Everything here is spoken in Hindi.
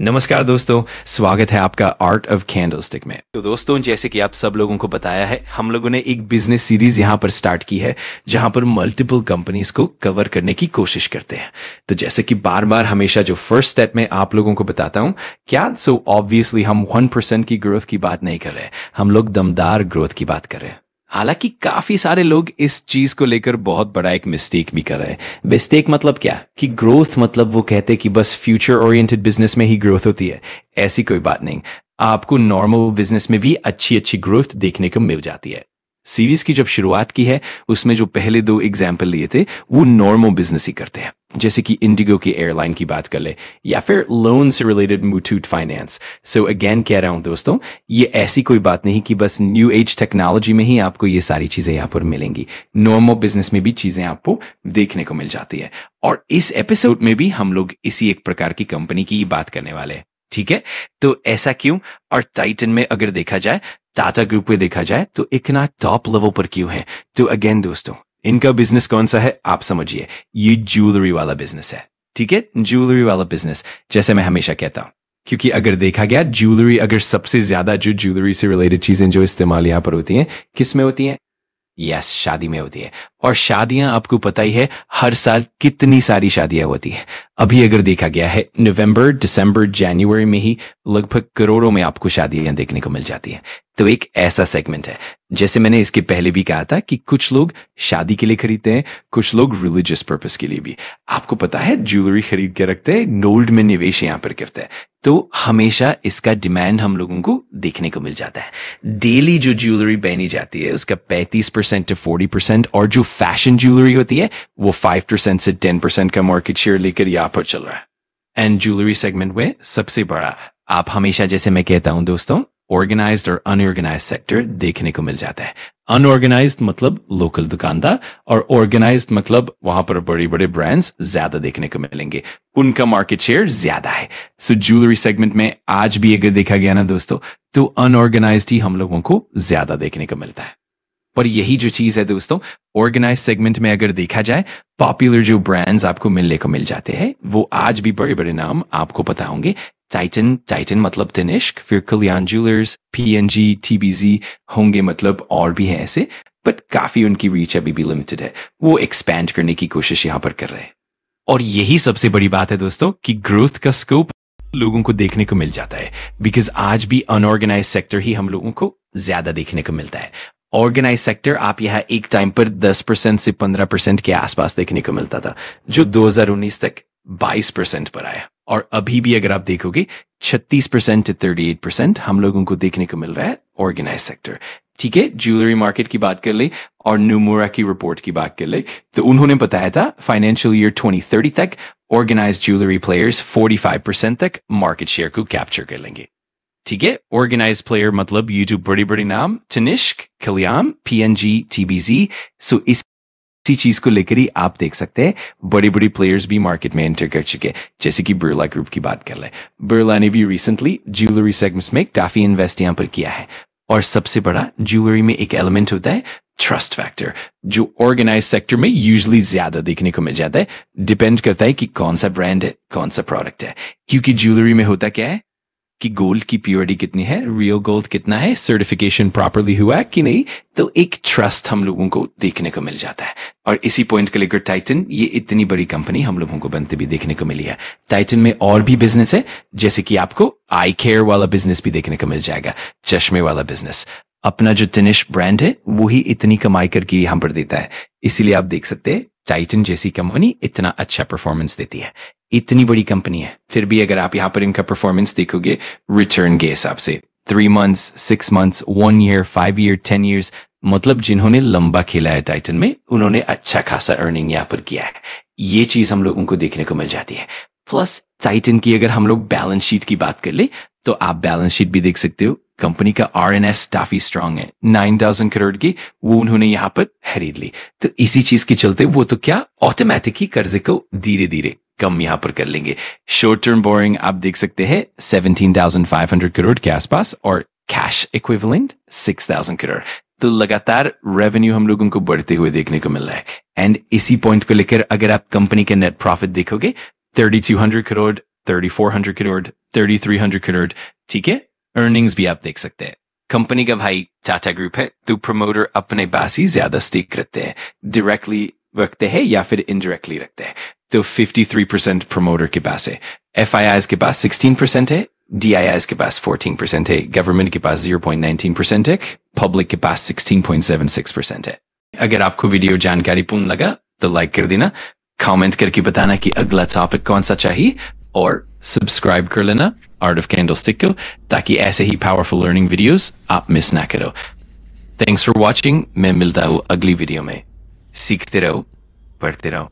नमस्कार दोस्तों, स्वागत है आपका आर्ट ऑफ कैंडलस्टिक में। तो दोस्तों, जैसे कि आप सब लोगों को बताया है, हम लोगों ने एक बिजनेस सीरीज यहाँ पर स्टार्ट की है जहां पर मल्टीपल कंपनीज को कवर करने की कोशिश करते हैं। तो जैसे कि बार बार हमेशा जो फर्स्ट स्टेप में आप लोगों को बताता हूं, क्या सो ऑब्वियसली हम 1% की ग्रोथ की बात नहीं कर रहे, हम लोग दमदार ग्रोथ की बात कर रहे हैं। हालांकि काफी सारे लोग इस चीज को लेकर बहुत बड़ा एक मिस्टेक भी कर रहे हैं। मिस्टेक मतलब क्या कि ग्रोथ मतलब वो कहते हैं कि बस फ्यूचर ओरिएंटेड बिजनेस में ही ग्रोथ होती है। ऐसी कोई बात नहीं, आपको नॉर्मल बिजनेस में भी अच्छी अच्छी ग्रोथ देखने को मिल जाती है। सीरीज की जब शुरुआत की है, उसमें जो पहले 2 एग्जाम्पल लिए थे वो नॉर्मल बिजनेस ही करते हैं, जैसे कि इंडिगो की एयरलाइन की बात कर ले या फिर लोन से related Muthoot finance. So again कह रहा हूं दोस्तों, ये ऐसी कोई बात नहीं कि बस न्यू एज टेक्नोलॉजी में ही आपको ये सारी चीजें यहाँ पर मिलेंगी। नॉर्मल बिजनेस में भी चीजें आपको देखने को मिल जाती है। और इस एपिसोड में भी हम लोग इसी एक प्रकार की कंपनी की बात करने वाले हैं। ठीक है, तो ऐसा क्यों? और टाइटन में अगर देखा जाए, टाटा ग्रुप में देखा जाए, तो इतना टॉप लेवल पर क्यों है? तो अगेन दोस्तों, इनका बिजनेस कौन सा है आप समझिए, ये ज्वेलरी वाला बिजनेस है। ठीक है, ज्वेलरी वाला बिजनेस, जैसे मैं हमेशा कहता हूं, क्योंकि अगर देखा गया ज्वेलरी, अगर सबसे ज्यादा जो ज्वेलरी से रिलेटेड चीजें जो इस्तेमाल यहां पर होती हैं, किस में होती हैं? यस, शादी में होती है। और शादियां आपको पता ही है, हर साल कितनी सारी शादियां होती हैं। अभी अगर देखा गया है, नवंबर, दिसंबर, जनवरी में ही लगभग करोड़ों में आपको शादियां देखने को मिल जाती हैं। तो एक ऐसा सेगमेंट है, जैसे मैंने इसके पहले भी कहा था कि कुछ लोग शादी के लिए खरीदते हैं, कुछ लोग रिलीजियस पर्पस के लिए भी। आपको पता है, ज्वेलरी खरीद के रखते हैं, गोल्ड में निवेश यहां पर करते हैं। तो हमेशा इसका डिमांड हम लोगों को देखने को मिल जाता है। डेली जो ज्वेलरी पहनी जाती है उसका 35% से 40%, और जो फैशन ज्वेलरी होती है वो 5% से 10% का मार्केट शेयर लेकर यहां पर चल रहा है। एंड ज्वेलरी सेगमेंट में सबसे बड़ा, आप हमेशा जैसे मैं कहता हूं दोस्तों, ऑर्गेनाइज्ड और अनऑर्गेनाइज्ड सेक्टर देखने को मिल जाता है। अनऑर्गेनाइज्ड मतलब लोकल दुकानदार, और ऑर्गेनाइज्ड मतलब वहां पर बड़े बड़े ब्रांड्स ज्यादा देखने को मिलेंगे, उनका मार्केट शेयर ज्यादा है। सो ज्वेलरी सेगमेंट में आज भी अगर देखा गया ना दोस्तों, तो अनऑर्गेनाइज्ड ही हम लोगों को ज्यादा देखने को मिलता है। पर यही जो चीज है दोस्तों, ऑर्गेनाइज्ड सेगमेंट में अगर देखा जाए, पॉपुलर जो ब्रांड्स आपको मिलने को मिल जाते हैं वो आज भी बड़े बड़े नाम आपको पता होंगे। टाइटन मतलब तनिष्क, फिर कल्याण ज्वेलर्स, पीएनजी, टीबीजी होंगे, मतलब और भी हैं ऐसे, बट काफी उनकी रीच अभी भी लिमिटेड है। वो एक्सपैंड करने की कोशिश यहां पर कर रहे हैं। और यही सबसे बड़ी बात है दोस्तों कि ग्रोथ का स्कोप लोगों को देखने को मिल जाता है, बिकॉज आज भी अनऑर्गेनाइज सेक्टर ही हम लोगों को ज्यादा देखने को मिलता है। ऑर्गेनाइज सेक्टर आप यहाँ एक टाइम पर 10% से 15% के आसपास देखने को मिलता था, जो 2019 तक 22% पर आया। और अभी भी अगर आप देखोगे, 36% से 38% हम लोगों को देखने को मिल रहा है ऑर्गेनाइज सेक्टर। ठीक है, ज्वेलरी मार्केट की बात कर ले और नुमुरा की रिपोर्ट की बात कर ले, तो उन्होंने बताया था फाइनेंशियल ईयर 2030 तक ऑर्गेनाइज्ड ज्वेलरी प्लेयर्स 45% तक मार्केट शेयर को कैप्चर कर लेंगे। ठीक है, ऑर्गेनाइज्ड प्लेयर मतलब ये जो बड़े बड़े नाम, तनिष्क, कल्याण, पीएनजी, टीबीजी। सो इसी चीज को लेकर ही आप देख सकते हैं बड़ी बड़ी प्लेयर्स भी मार्केट में एंटर कर चुके हैं, जैसे कि बिरला ग्रुप की बात कर ले। बिरला ने भी रिसेंटली ज्वेलरी सेगमेंट्स में काफी इन्वेस्ट यहां पर किया है। और सबसे बड़ा ज्वेलरी में एक एलिमेंट होता है ट्रस्ट फैक्टर, जो ऑर्गेनाइज सेक्टर में यूजुअली ज्यादा देखने को मिल जाता है। डिपेंड करता है कि कौन सा ब्रांड है, कौन सा प्रोडक्ट है, क्योंकि ज्वेलरी में होता क्या है कि गोल्ड की प्योरिटी कितनी है, रियल गोल्ड कितना है, सर्टिफिकेशन प्रॉपरली हुआ है कि नहीं, तो एक ट्रस्ट हम लोगों को देखने को मिल जाता है। और इसी पॉइंट को लेकर टाइटन, ये इतनी बड़ी कंपनी हम लोगों को बनते भी देखने को मिली है। टाइटन में और भी बिजनेस है, जैसे कि आपको आई केयर वाला बिजनेस भी देखने को मिल जाएगा, चश्मे वाला बिजनेस। अपना जो तनिष्क ब्रांड है वो ही इतनी कमाई करके यहां पर देता है, इसीलिए आप देख सकते हैं टाइटन जैसी कंपनी इतना अच्छा परफॉर्मेंस देती है। इतनी बड़ी कंपनी है, फिर भी अगर आप यहां पर इनका परफॉर्मेंस देखोगे रिटर्न के हिसाब से, 3 months, 6 months, 1 year, 5 year, 10 years, मतलब जिन्होंने लंबा खेला है टाइटन में, उन्होंने अच्छा खासा अर्निंग यहां पर किया है। ये चीज हम लोगों को देखने को मिल जाती है। प्लस टाइटन की अगर हम लोग बैलेंस शीट की बात कर ले, तो आप बैलेंस शीट भी देख सकते हो। कंपनी का RNS काफी स्ट्रांग है, 9,000 करोड़ की वो उन्होंने यहां पर खरीद ली। तो इसी चीज के चलते वो तो क्या ऑटोमेटिक ही कर्जे को धीरे धीरे कम यहां पर कर लेंगे। शॉर्ट टर्म बोरिंग आप देख सकते हैं 17,500 करोड़ के आसपास, और कैश इक्विवेलेंट 6,000 करोड़। तो लगातार रेवेन्यू हम लोगों को बढ़ते हुए देखने को मिल रहा है। एंड इसी पॉइंट को लेकर अगर आप कंपनी के नेट प्रॉफिट देखोगे 3,200 करोड़, 3400 करोड़, 3300 करोड़, ठीक है। अर्निंग्स भी आप देख सकते हैं। कंपनी का भाई टाटा ग्रुप है, तो प्रमोटर अपने पास ही ज्यादा स्टेक रखते हैं, डायरेक्टली रखते हैं या फिर इनडायरेक्टली रखते हैं। तो 53% प्रमोटर के पास है, FIIs के पास 16% है, DIIs के पास 14% है, गवर्नमेंट के पास 0.19% है, पब्लिक के पास 16.76% है। अगर आपको वीडियो जानकारीपूर्ण लगा तो लाइक कर देना, कमेंट करके बताना कि अगला टॉपिक कौन सा चाहिए, और सब्सक्राइब कर लेना आर्ट ऑफ कैंडलस्टिक को, ताकि ऐसे ही पावरफुल लर्निंग वीडियोस आप मिस ना करो। Thanks for watching. मैं मिलता हूँ अगली वीडियो में। सीखते रहो, पढ़ते रहो।